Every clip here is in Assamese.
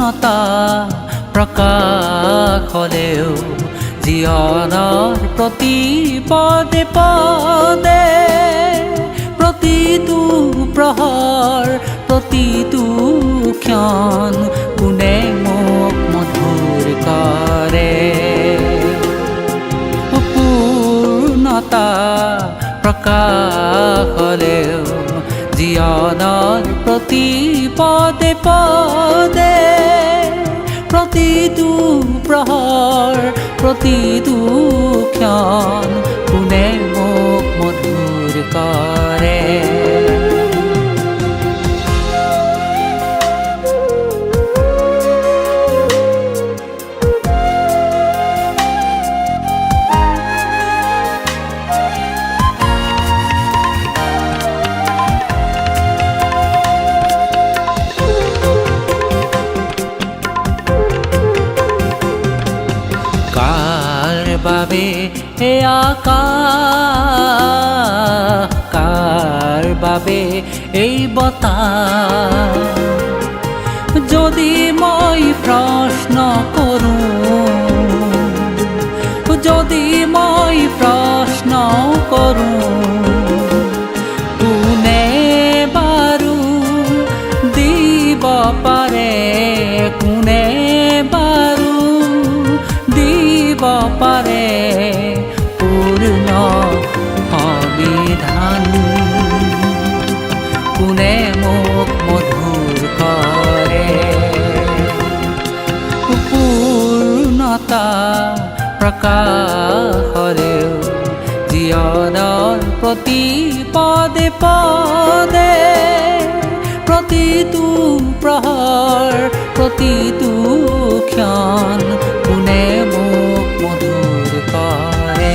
পূৰ্ণতা প্ৰকাশ হ'লেও জীৱনৰ প্ৰতি পদে পদে প্ৰতিটো প্ৰহৰ প্ৰতিটো ক্ষণ কোনে মোক মধুৰ কৰে পূৰ্ণতা প্ৰকাশ হ'লেও জীৱনৰ প্ৰতি পদে পদে প্ৰতিটো প্ৰহৰ প্ৰতিটো ক্ষণ কোনে মোক মধুৰ কৰে বাবে এই আকাশ কাৰ বাবে এই বতাহ যদি মই প্ৰশ্ন কৰোঁ যদি মই প্ৰশ্ন কৰোঁ কোনে বাৰু দিব পাৰে কোনে বাৰু দিব পাৰে পূৰ্ণ অবিধান কোনে মোক মধুৰ কৰে পূৰ্ণতা প্ৰকাশ হ'লেও জীৱনৰ প্ৰতি পদে পদে প্ৰতিটো প্ৰহৰ প্ৰতিটো ক্ষণ কোনে মোক মধুৰ কৰে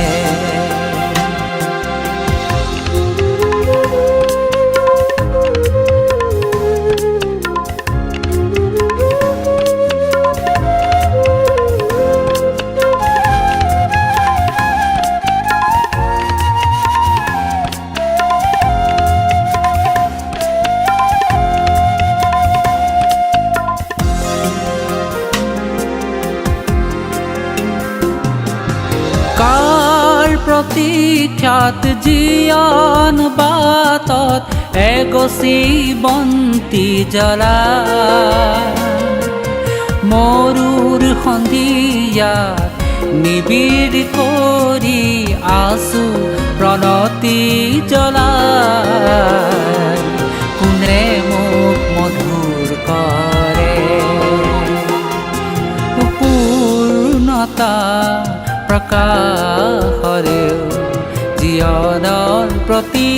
কাৰ প্ৰতীক্ষাত জীৱন বাটত এগছি বন্তি জ্বলাই মৰুৰ সন্ধিয়াত নিবিড় কৰি আছো প্ৰণতি জ্বলাই কোনে মোক মধুৰ কৰে পূৰ্ণতা প্ৰকাশ হ'লেও জীৱনৰ প্ৰতি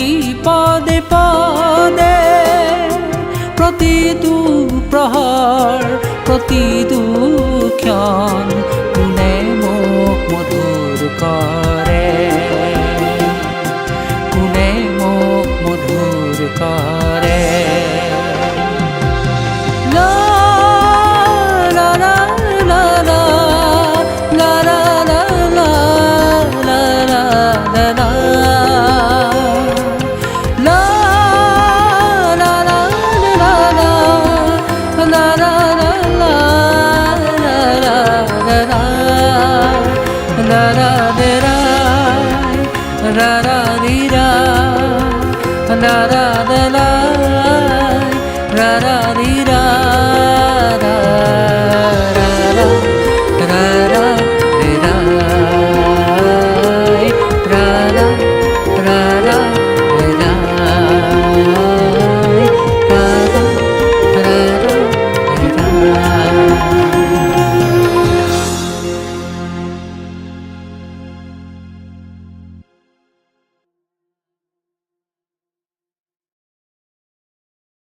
পদে পদে প্ৰতিটো প্ৰহৰ প্ৰতিটো ক্ষণ কোনে মোক মধুৰ কৰে কোনে মোক মধুৰ কৰে ra ra ra ra ra ra ra